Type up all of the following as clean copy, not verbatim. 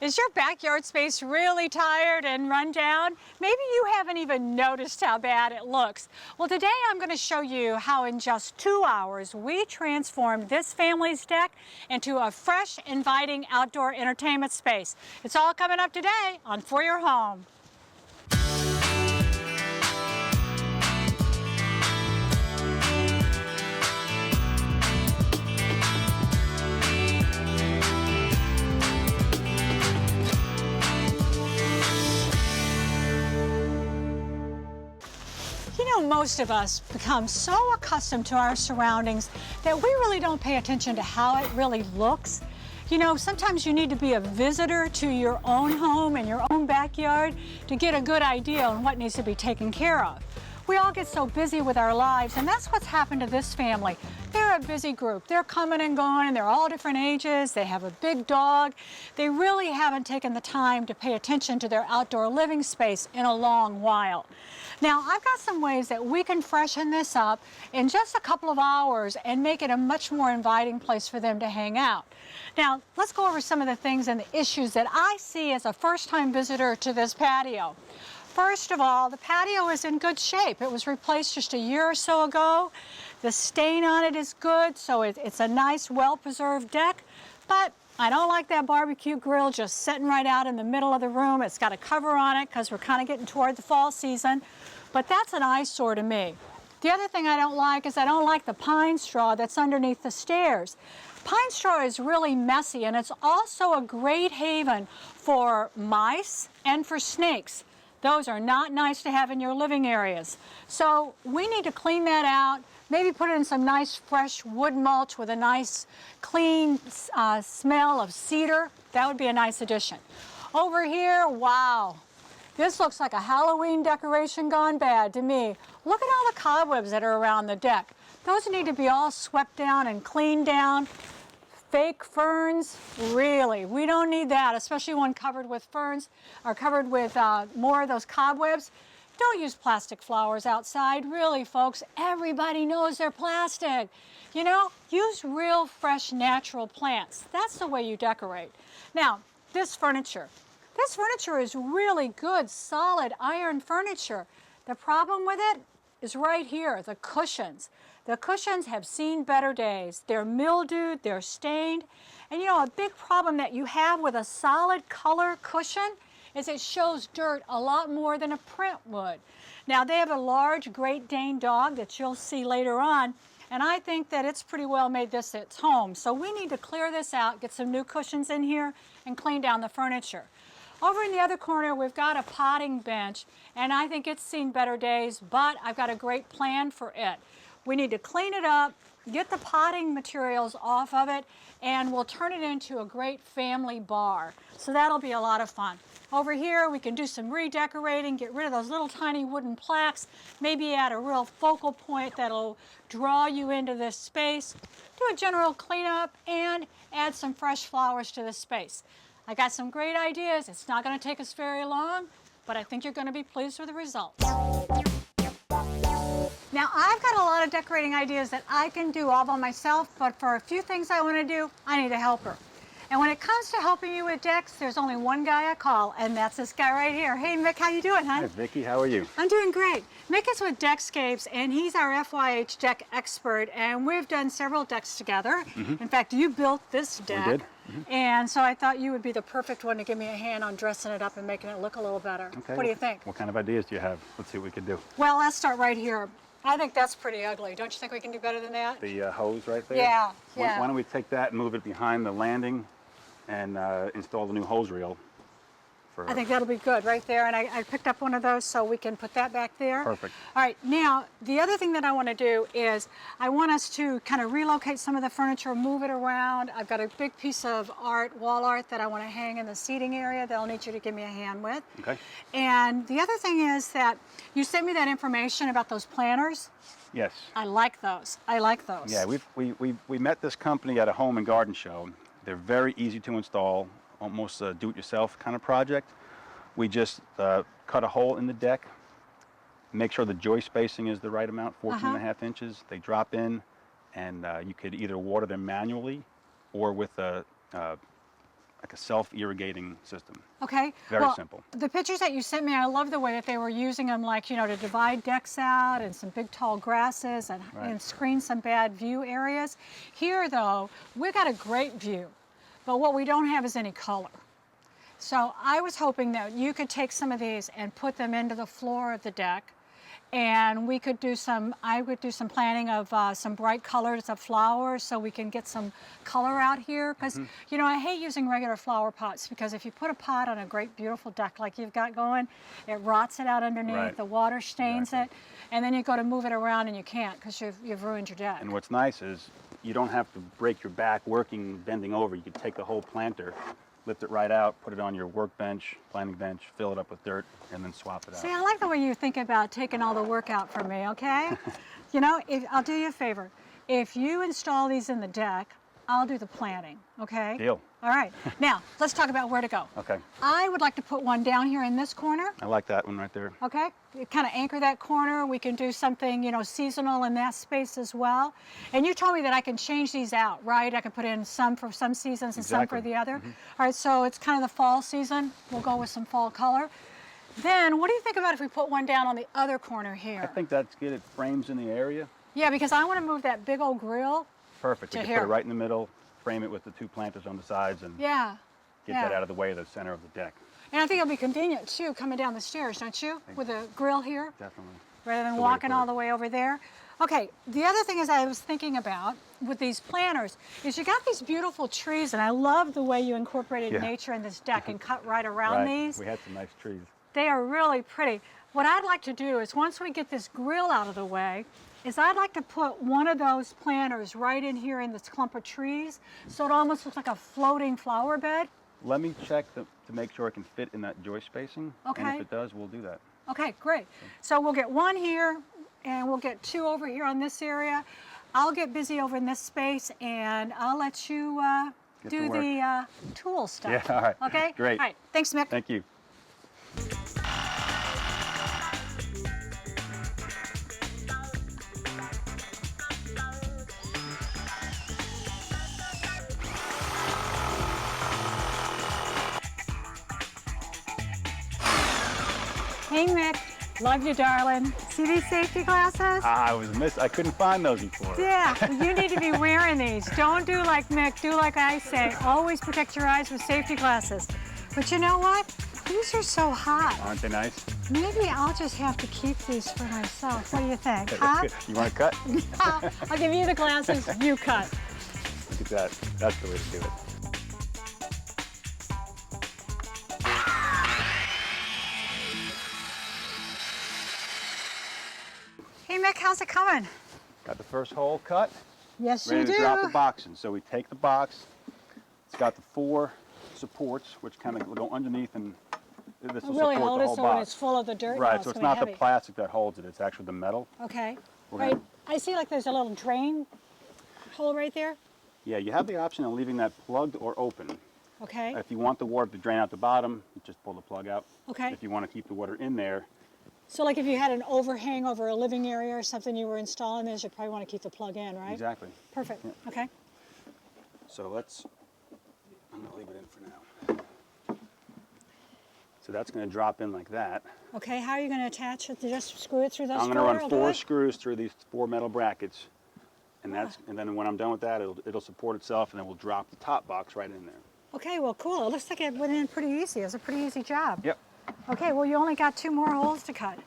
Is your backyard space really tired and run down? Maybe you haven't even noticed how bad it looks. Well, today I'm going to show you how in just 2 hours we transformed this family's deck into a fresh, inviting outdoor entertainment space. It's all coming up today on For Your Home. You know, most of us become so accustomed to our surroundings that we really don't pay attention to how it really looks. You know, sometimes you need to be a visitor to your own home and your own backyard to get a good idea on what needs to be taken care of. We all get so busy with our lives, and that's what's happened to this family. They're a busy group. They're coming and going, and they're all different ages. They have a big dog. They really haven't taken the time to pay attention to their outdoor living space in a long while. Now, I've got some ways that we can freshen this up in just a couple of hours and make it a much more inviting place for them to hang out. Now, let's go over some of the things and the issues that I see as a first-time visitor to this patio. First of all, the patio is in good shape. It was replaced just a year or so ago. The stain on it is good, so it's a nice, well-preserved deck, but I don't like that barbecue grill just sitting right out in the middle of the room. It's got a cover on it because we're kind of getting toward the fall season, but that's an eyesore to me. The other thing I don't like is I don't like the pine straw that's underneath the stairs. Pine straw is really messy, and it's also a great haven for mice and for snakes. Those are not nice to have in your living areas. So we need to clean that out, maybe put it in some nice fresh wood mulch with a nice clean smell of cedar. That would be a nice addition. Over here, wow, this looks like a Halloween decoration gone bad to me. Look at all the cobwebs that are around the deck. Those need to be all swept down and cleaned down. Fake ferns, really, we don't need that, especially when covered with ferns or covered with more of those cobwebs. Don't use plastic flowers outside, really, folks. Everybody knows they're plastic. You know, use real, fresh, natural plants. That's the way you decorate. Now, this furniture is really good, solid iron furniture. The problem with it is right here, the cushions. The cushions have seen better days. They're mildewed, they're stained. And you know, a big problem that you have with a solid color cushion is it shows dirt a lot more than a print would. Now, they have a large Great Dane dog that you'll see later on, and I think that it's pretty well made this its home. So we need to clear this out, get some new cushions in here, and clean down the furniture. Over in the other corner, we've got a potting bench, and I think it's seen better days, but I've got a great plan for it. We need to clean it up, get the potting materials off of it, and we'll turn it into a great family bar. So that'll be a lot of fun. Over here, we can do some redecorating, get rid of those little tiny wooden plaques, maybe add a real focal point that'll draw you into this space, do a general cleanup, and add some fresh flowers to this space. I got some great ideas. It's not going to take us very long, but I think you're going to be pleased with the results. Now, I've got a lot of decorating ideas that I can do all by myself, but for a few things I want to do, I need a helper. And when it comes to helping you with decks, there's only one guy I call, and that's this guy right here. Hey, Mick, how you doing, hon? Hi, Vicki, how are you? I'm doing great. Mick is with Deckscapes, and he's our FYH deck expert, and we've done several decks together. In fact, you built this deck. We did. And so I thought you would be the perfect one to give me a hand on dressing it up and making it look a little better. Okay. What do you think? What kind of ideas do you have? Let's see what we can do. Well, let's start right here. I think that's pretty ugly. Don't you think we can do better than that? The hose right there? Yeah, Why don't we take that and move it behind the landing and install the new hose reel? I think that'll be good right there, and I picked up one of those so we can put that back there. Perfect. All right, now the other thing that I want to do is I want us to kind of relocate some of the furniture, move it around. I've got a big piece of art, wall art, that I want to hang in the seating area that I'll need you to give me a hand with. Okay. And the other thing is that you sent me that information about those planters. Yes. I like those. I like those. Yeah, we met this company at a home and garden show. They're very easy to install, almost a do-it-yourself kind of project. We just cut a hole in the deck, make sure the joist spacing is the right amount, 14.5 inches. They drop in, and you could either water them manually or with a like a self-irrigating system. Okay. Very well, simple. The pictures that you sent me, I love the way that they were using them, like, you know, to divide decks out and some big tall grasses and screen some bad view areas. Here, though, we got a great view, but what we don't have is any color. So I was hoping that you could take some of these and put them into the floor of the deck, and we could do some, I would do some planting of some bright colors of flowers so we can get some color out here. Because, you know, I hate using regular flower pots because if you put a pot on a great, beautiful deck like you've got going, it rots it out underneath, the water stains it, and then you go to move it around and you can't because you've ruined your deck. And what's nice is you don't have to break your back working, bending over. You can take the whole planter, lift it right out, put it on your workbench, planting bench, fill it up with dirt, and then swap it out. See, I like the way you think about taking all the work out from me, okay? You know, I'll do you a favor. If you install these in the deck, I'll do the planting, okay? Deal. All right. Now, let's talk about where to go. Okay. I would like to put one down here in this corner. I like that one right there. Okay, kind of anchor that corner. We can do something, you know, seasonal in that space as well. And you told me that I can change these out, right? I can put in some for some seasons and some for the other. All right, so it's kind of the fall season. We'll go with some fall color. Then what do you think about if we put one down on the other corner here? I think that's good. It frames in the area. Yeah, because I want to move that big old grill. Perfect. You can put it right in the middle, frame it with the two planters on the sides, and get that out of the way of the center of the deck. And I think it'll be convenient too, coming down the stairs, don't you? With a grill here. Definitely. Rather than walking all the way over there. Okay, the other thing is I was thinking about with these planters is you got these beautiful trees, and I love the way you incorporated nature in this deck and cut right around these. We had some nice trees. They are really pretty. What I'd like to do is once we get this grill out of the way, is I'd like to put one of those planters right in here in this clump of trees, so it almost looks like a floating flower bed. Let me check to make sure it can fit in that joist spacing. Okay. And if it does, we'll do that. Okay, great. So we'll get one here, and we'll get two over here on this area. I'll get busy over in this space, and I'll let you do the tool stuff. Yeah, all right. Okay? Great. All right, thanks, Mick. Thank you. Hey, Mick. Love you, darling. See these safety glasses? I couldn't find those before. Yeah, you need to be wearing these. Don't do like Mick, do like I say. Always protect your eyes with safety glasses. But you know what? These are so hot. Aren't they nice? Maybe I'll just have to keep these for myself. What do you think, huh? You want to cut? I'll give you the glasses, you cut. Look at that. That's the way to do it. Hey, Mick, how's it coming? Got the first hole cut. Yes, you do. Ready to drop the box in. So we take the box. It's got the 4 supports, which kind of go underneath, and this will really support hold the it whole so box. when it's full of the dirt. Right, no, so it's gonna not be the heavy. plastic that holds it, it's actually the metal. Okay. Right. I see like there's a little drain hole right there. Yeah, you have the option of leaving that plugged or open. Okay. If you want the water to drain out the bottom, you just pull the plug out. Okay. If you want to keep the water in there, So like if you had an overhang over a living area or something you were installing this, you'd probably want to keep the plug in, right? exactly. Perfect. Yeah. Okay. So I'm going to leave it in for now. So that's going to drop in like that. Okay, how are you going to attach it? Just screw it through those I'm four? going to run 4 screws through these 4 metal brackets, and and then when I'm done with that, it'll support itself, and then we'll drop the top box right in there. Okay, well, cool. It looks like it went in pretty easy. It was a pretty easy job. Yep. Okay, well, you only got 2 more holes to cut.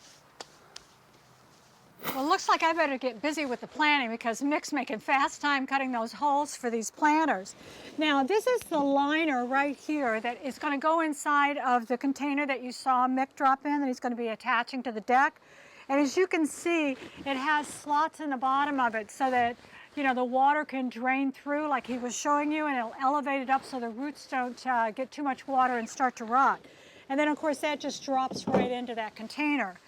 Well, it looks like I better get busy with the planting because Mick's making fast time cutting those holes for these planters. Now, this is the liner right here that is going to go inside of the container that you saw Mick drop in that he's going to be attaching to the deck. And as you can see, it has slots in the bottom of it so that, you know, the water can drain through like he was showing you, and it'll elevate it up so the roots don't get too much water and start to rot. And then, of course, that just drops right into that container.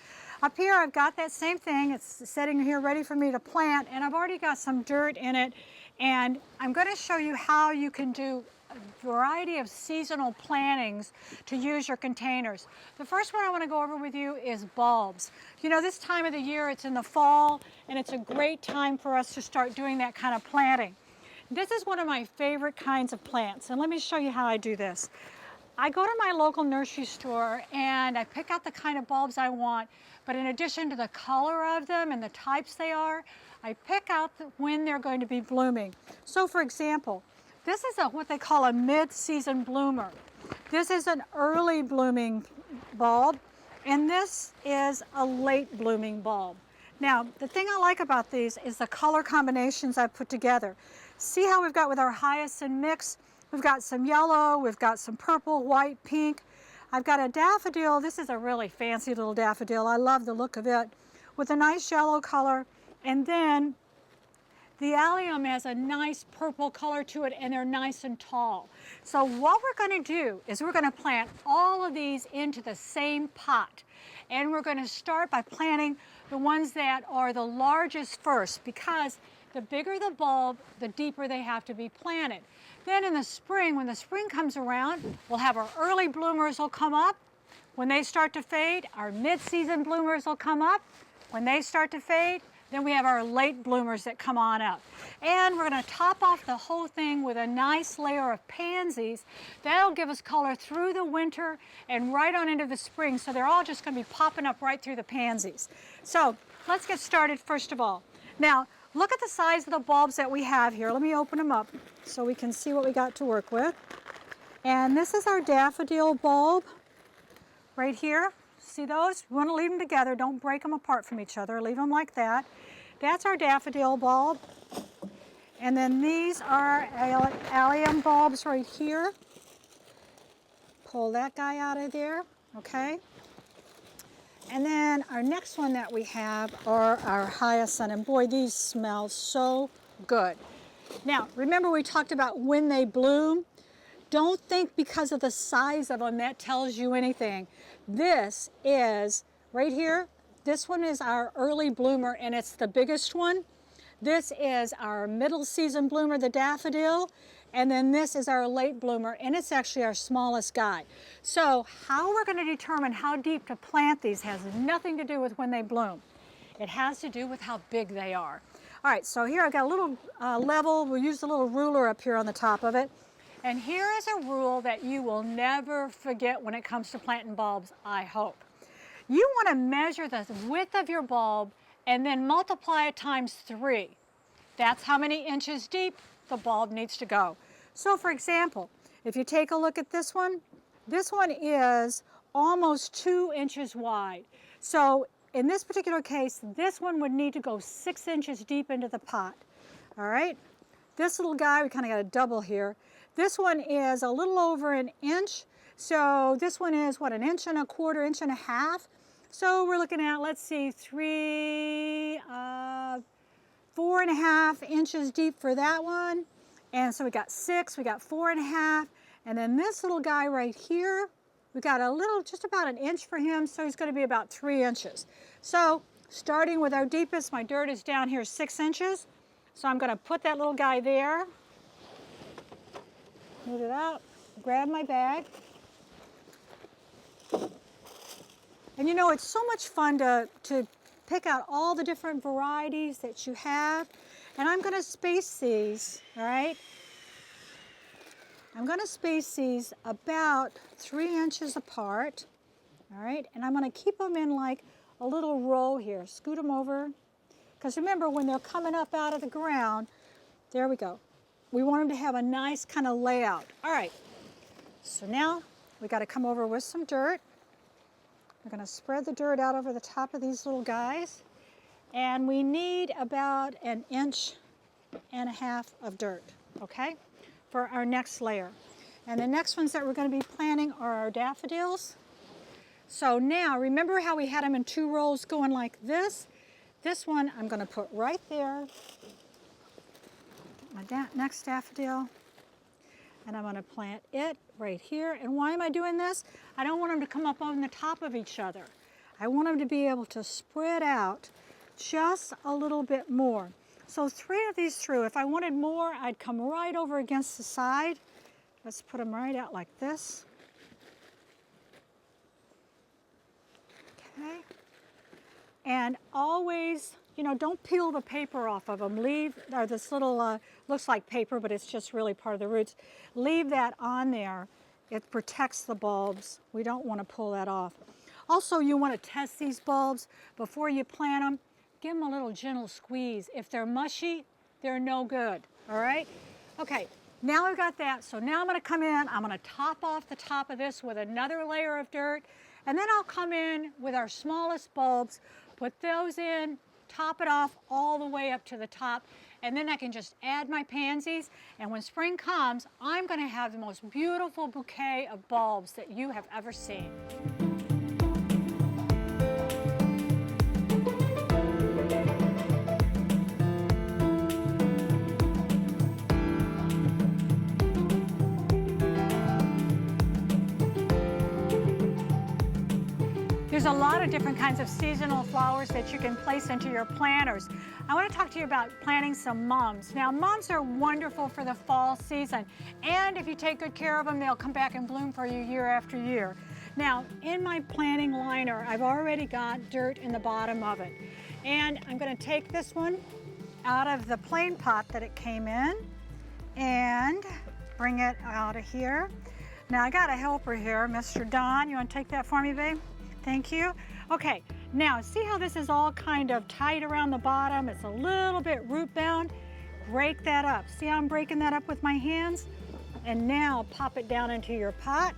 Up here, I've got that same thing. It's sitting here ready for me to plant, and I've already got some dirt in it. And I'm going to show you how you can do a variety of seasonal plantings to use your containers. The first one I want to go over with you is bulbs. You know, this time of the year, it's in the fall, and it's a great time for us to start doing that kind of planting. This is one of my favorite kinds of plants, and let me show you how I do this. I go to my local nursery store and I pick out the kind of bulbs I want, but in addition to the color of them and the types they are, I pick out when they're going to be blooming. So for example, this is what they call a mid-season bloomer. This is an early blooming bulb, and this is a late blooming bulb. Now, the thing I like about these is the color combinations I've put together. See how we've got with our hyacinth mix? We've got some yellow, we've got some purple, white, pink. I've got a daffodil. This is a really fancy little daffodil. I love the look of it, with a nice yellow color. And then the allium has a nice purple color to it, and they're nice and tall. So what we're going to do is we're going to plant all of these into the same pot. And we're going to start by planting the ones that are the largest first, because the bigger the bulb, the deeper they have to be planted. Then in the spring, when the spring comes around, we'll have our early bloomers will come up. When they start to fade, our mid-season bloomers will come up. When they start to fade, then we have our late bloomers that come on up. And we're going to top off the whole thing with a nice layer of pansies. That'll give us color through the winter and right on into the spring. So they're all just going to be popping up right through the pansies. So let's get started first of all. Now, look at the size of the bulbs that we have here. Let me open them up so we can see what we got to work with. And this is our daffodil bulb right here. See those? We want to leave them together. Don't break them apart from each other. Leave them like that. That's our daffodil bulb. And then these are allium bulbs right here. Pull that guy out of there, okay? And then our next one that we have are our hyacinth. And boy, these smell so good. Now, remember we talked about when they bloom? Don't think because of the size of them that tells you anything. This is, right here, this one is our early bloomer and it's the biggest one. This is our middle season bloomer, the daffodil, and then this is our late bloomer and it's actually our smallest guy. So how we're going to determine how deep to plant these has nothing to do with when they bloom. It has to do with how big they are. All right, so here I've got a little level. We'll use a little ruler up here on the top of it. And here is a rule that you will never forget when it comes to planting bulbs, I hope. You want to measure the width of your bulb and then multiply it times 3. That's how many inches deep the bulb needs to go. So for example, if you take a look at this one is almost 2 inches wide. So in this particular case, this one would need to go 6 inches deep into the pot. All right? This little guy, we kind of got a double here. This one is a little over an inch. So this one is what, 1 1/4 inches, 1 1/2 inches. So we're looking at, let's see, 4 1/2 inches deep for that one. And so we got 6, we got 4 1/2. And then this little guy right here, we got a little, just about 1 inch for him. So he's going to be about 3 inches. So starting with our deepest, my dirt is down here 6 inches. So I'm going to put that little guy there. Move it out, grab my bag. And you know, it's so much fun to pick out all the different varieties that you have. And I'm going to space these, all right? I'm going to space these about 3 inches apart, all right? And I'm going to keep them in like a little row here. Scoot them over. Because remember, when they're coming up out of the ground, there we go. We want them to have a nice kind of layout. All right, so now we got to come over with some dirt. We're going to spread the dirt out over the top of these little guys. And we need about 1.5 inches of dirt, okay, for our next layer. And the next ones that we're going to be planting are our daffodils. So now, remember how we had them in 2 rows going like this? This one I'm going to put right there. My next daffodil, and I'm going to plant it right here. And why am I doing this? I don't want them to come up on the top of each other. I want them to be able to spread out just a little bit more. So 3 of these through. If I wanted more, I'd come right over against the side. Let's put them right out like this. Okay. And always you know, don't peel the paper off of them. Leave, or this little, looks like paper, but it's just really part of the roots. Leave that on there. It protects the bulbs. We don't want to pull that off. Also, you want to test these bulbs before you plant them. Give them a little gentle squeeze. If they're mushy, they're no good, all right? Okay, now I've got that, so now I'm gonna come in, I'm gonna top off the top of this with another layer of dirt, and then I'll come in with our smallest bulbs, put those in, top it off all the way up to the top, and then I can just add my pansies, and when spring comes, I'm gonna have the most beautiful bouquet of bulbs that you have ever seen. There's a lot of different kinds of seasonal flowers that you can place into your planters. I want to talk to you about planting some mums. Now, mums are wonderful for the fall season, and if you take good care of them, they'll come back and bloom for you year after year. Now, in my planting liner, I've already got dirt in the bottom of it, and I'm going to take this one out of the plain pot that it came in and bring it out of here. Now, I got a helper here, Mr. Don. You want to take that for me, babe? Thank you. Okay, now see how this is all kind of tight around the bottom? It's a little bit root bound. Break that up. See how I'm breaking that up with my hands? And now pop it down into your pot.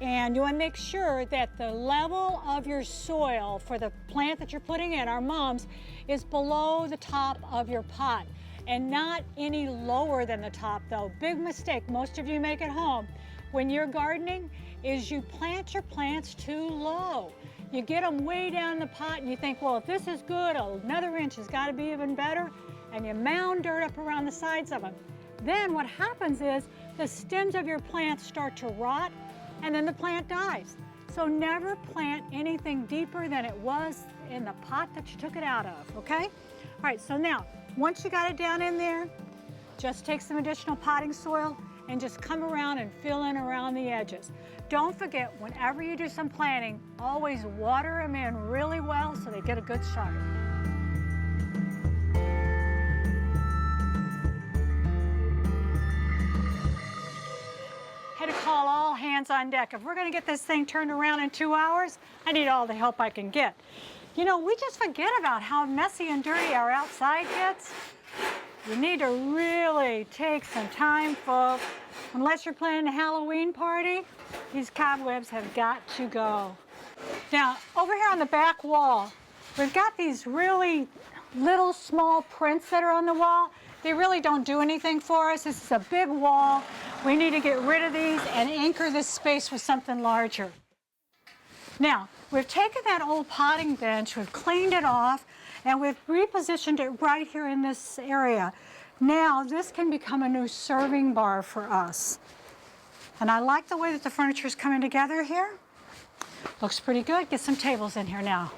And you want to make sure that the level of your soil for the plant that you're putting in, our mums, is below the top of your pot and not any lower than the top though. Big mistake most of you make at home when you're gardening is you plant your plants too low. You get them way down in the pot and you think, well, if this is good, another inch has got to be even better, and you mound dirt up around the sides of them. Then what happens is the stems of your plants start to rot and then the plant dies. So never plant anything deeper than it was in the pot that you took it out of, okay? All right, so now, once you got it down in there, just take some additional potting soil and just come around and fill in around the edges. Don't forget, whenever you do some planting, always water them in really well so they get a good start. Had to call all hands on deck. If we're gonna get this thing turned around in 2 hours, I need all the help I can get. You know, we just forget about how messy and dirty our outside gets. You need to really take some time, folks. Unless you're planning a Halloween party, these cobwebs have got to go. Now, over here on the back wall, we've got these really little small prints that are on the wall. They really don't do anything for us. This is a big wall. We need to get rid of these and anchor this space with something larger. Now, we've taken that old potting bench, we've cleaned it off, and we've repositioned it right here in this area. Now, this can become a new serving bar for us. And I like the way that the furniture is coming together here. Looks pretty good. Get some tables in here now.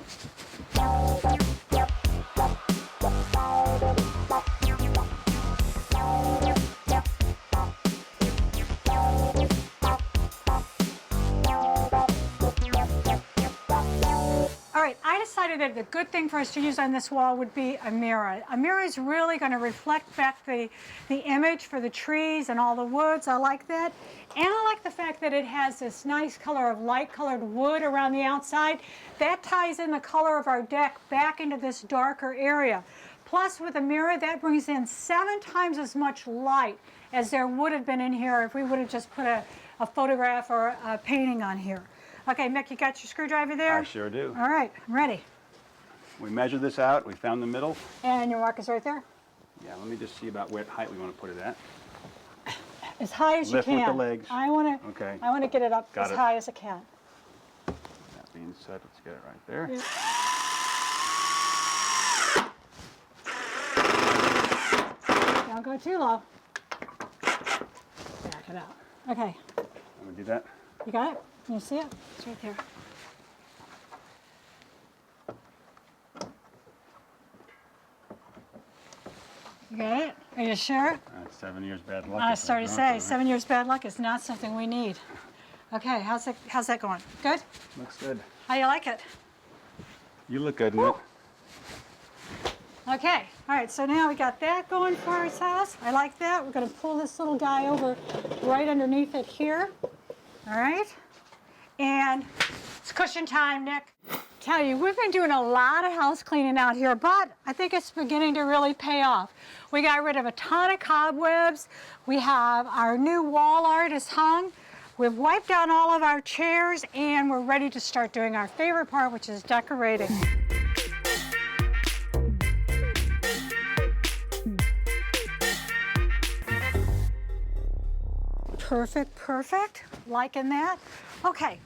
All right, I decided that the good thing for us to use on this wall would be a mirror. A mirror is really going to reflect back the image for the trees and all the woods. I like that. And I like the fact that it has this nice color of light colored wood around the outside. That ties in the color of our deck back into this darker area. Plus, with a mirror, that brings in 7 times as much light as there would have been in here if we would have just put a photograph or a painting on here. Okay, Mick, you got your screwdriver there? I sure do. All right, I'm ready. We measured this out. We found the middle. And your mark is right there? Yeah, let me just see about what height we want to put it at. As high as Lift you can. with the legs. I want to. Okay. I want to get it up Got as it. high as I can. That being said, let's get it right there. Yeah. Don't go too low. Back it out. Okay. I'm gonna do that. You got it? Can you see it? It's right there. You got it? Are you sure? That's 7 years bad luck. I started to say, 7 years bad luck is not something we need. Okay, how's that going? Good? Looks good. How do you like it? You look good in it. Okay, all right, so now we got that going for ourselves. I like that. We're gonna pull this little guy over right underneath it here. All right, and it's cushion time, Nick. Tell you, we've been doing a lot of house cleaning out here, but I think it's beginning to really pay off. We got rid of a ton of cobwebs. We have our new wall art is hung. We've wiped down all of our chairs, and we're ready to start doing our favorite part, which is decorating. Perfect, perfect. Liking that. Okay,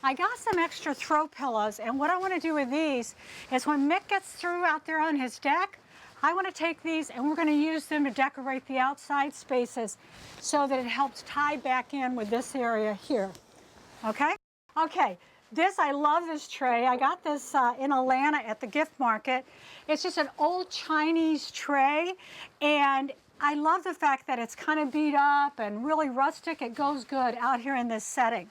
I got some extra throw pillows, and what I want to do with these is when Mick gets through out there on his deck, I want to take these and we're going to use them to decorate the outside spaces so that it helps tie back in with this area here. Okay? Okay, I love this tray. I got this in Atlanta at the gift market. It's just an old Chinese tray, and I love the fact that it's kind of beat up and really rustic. It goes good out here in this setting.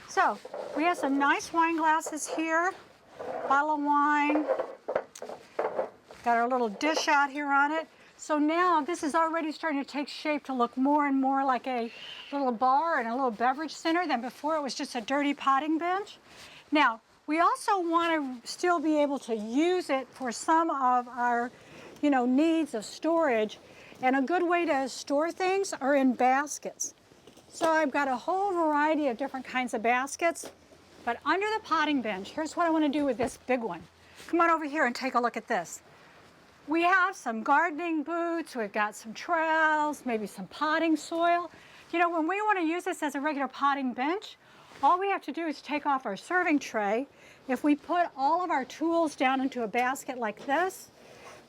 So we have some nice wine glasses here, bottle of wine. Got our little dish out here on it. So now this is already starting to take shape to look more and more like a little bar and a little beverage center than before it was just a dirty potting bench. Now, we also want to still be able to use it for some of our, needs of storage. And a good way to store things are in baskets. So I've got a whole variety of different kinds of baskets. But under the potting bench, here's what I want to do with this big one. Come on over here and take a look at this. We have some gardening boots, we've got some trowels, maybe some potting soil. When we want to use this as a regular potting bench, all we have to do is take off our serving tray. If we put all of our tools down into a basket like this,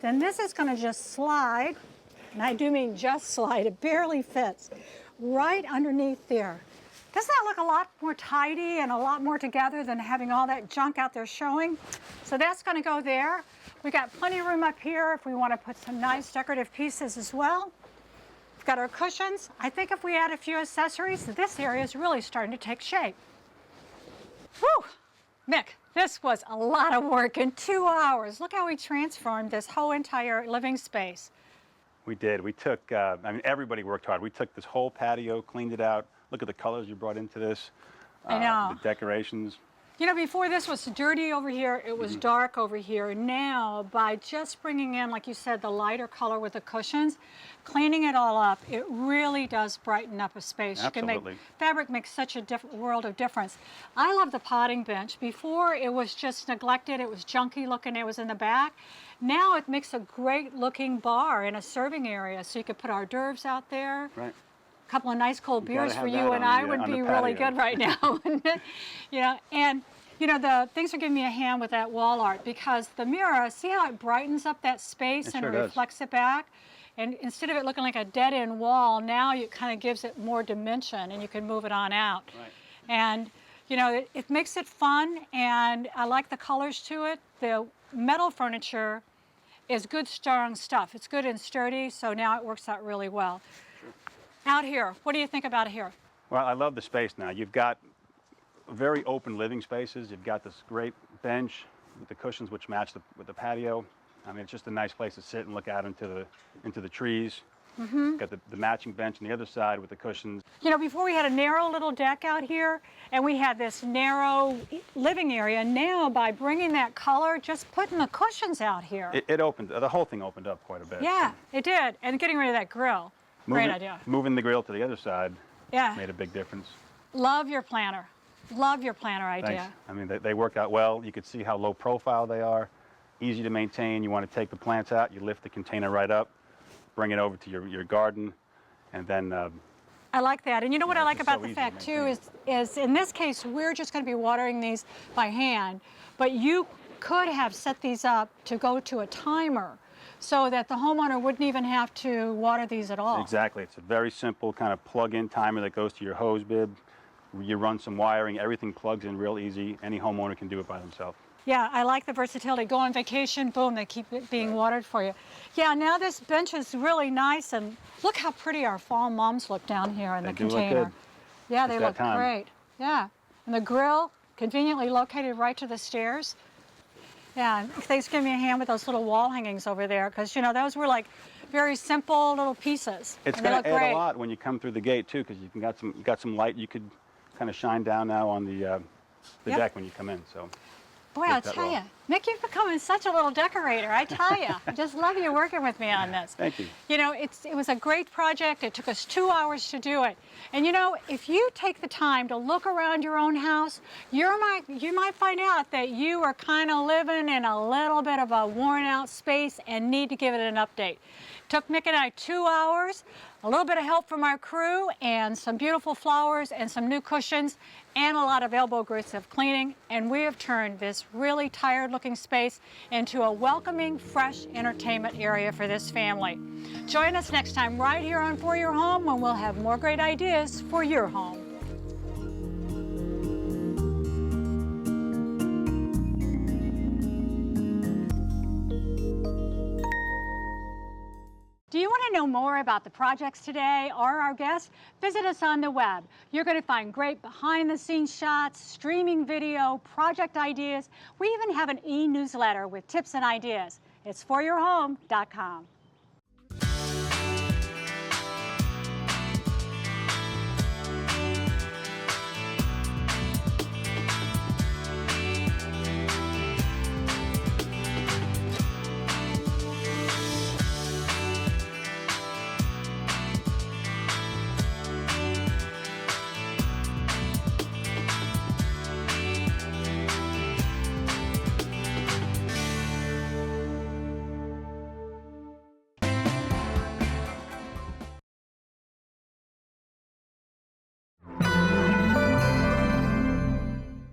then this is going to just slide. And I do mean just slide, it barely fits, right underneath there. Doesn't that look a lot more tidy and a lot more together than having all that junk out there showing? So that's going to go there. We got plenty of room up here if we want to put some nice decorative pieces as well. We've got our cushions. I think if we add a few accessories, this area is really starting to take shape. Whew! Mick, this was a lot of work in 2 hours. Look how we transformed this whole entire living space. We did. We took, everybody worked hard. We took this whole patio, cleaned it out. Look at the colors you brought into this. I know. The decorations. Before this was dirty over here, it was dark over here. Now, by just bringing in, like you said, the lighter color with the cushions, cleaning it all up, it really does brighten up a space. Absolutely. Fabric makes such a world of difference. I love the potting bench. Before, it was just neglected. It was junky looking. It was in the back. Now, it makes a great looking bar in a serving area. So you could put hors d'oeuvres out there. Right. A couple of nice cold beers for you and I would be really good right now, wouldn't it? And the things are giving me a hand with that wall art because the mirror, see how it brightens up that space and it reflects it back? And instead of it looking like a dead-end wall, now it kind of gives it more dimension and you can move it on out. Right. And it makes it fun, and I like the colors to it. The metal furniture is good, strong stuff. It's good and sturdy, so now it works out really well. Out here, what do you think about here? Well, I love the space now. You've got very open living spaces. You've got this great bench with the cushions which match with the patio. It's just a nice place to sit and look out into the trees. Got the matching bench on the other side with the cushions. Before we had a narrow little deck out here, and we had this narrow living area. Now, by bringing that color, just putting the cushions out here. The whole thing opened up quite a bit. Yeah, it did. And getting rid of that grill. Great idea. Moving the grill to the other side made a big difference. Love your planner. Love your planner idea. Thanks. They work out well. You can see how low profile they are. Easy to maintain. You want to take the plants out, you lift the container right up, bring it over to your garden, and then... I like that. And what I like about the fact, too, is in this case, we're just going to be watering these by hand, but you could have set these up to go to a timer so that the homeowner wouldn't even have to water these at all. Exactly. It's a very simple kind of plug-in timer that goes to your hose bib. You run some wiring, everything plugs in real easy. Any homeowner can do it by themselves. Yeah, I like the versatility. Go on vacation, boom, they keep it being watered for you. Yeah, now this bench is really nice, and look how pretty our fall mums look down here in the container. Look good. Yeah, they look great. Yeah, and the grill conveniently located right to the stairs. Yeah, thanks for giving me a hand with those little wall hangings over there, because you know those were like very simple little pieces. It's and they going look to add great. a lot when you come through the gate too, because you got some light you could kind of shine down now on the Yep. deck when you come in. So Boy, I'll worked out tell well. you, Mick, you're becoming such a little decorator. I tell you, I just love you working with me on this. Thank you. You know, it was a great project. It took us 2 hours to do it. And you know, if you take the time to look around your own house, you might find out that you are kind of living in a little bit of a worn out space and need to give it an update. Took Mick and I 2 hours, a little bit of help from our crew, and some beautiful flowers and some new cushions, and a lot of elbow grease of cleaning, and we have turned this really tired-looking space into a welcoming, fresh entertainment area for this family. Join us next time right here on For Your Home, when we'll have more great ideas for your home. Do you want to know more about the projects today or our guests? Visit us on the web. You're going to find great behind-the-scenes shots, streaming video, project ideas. We even have an e-newsletter with tips and ideas. It's foryourhome.com.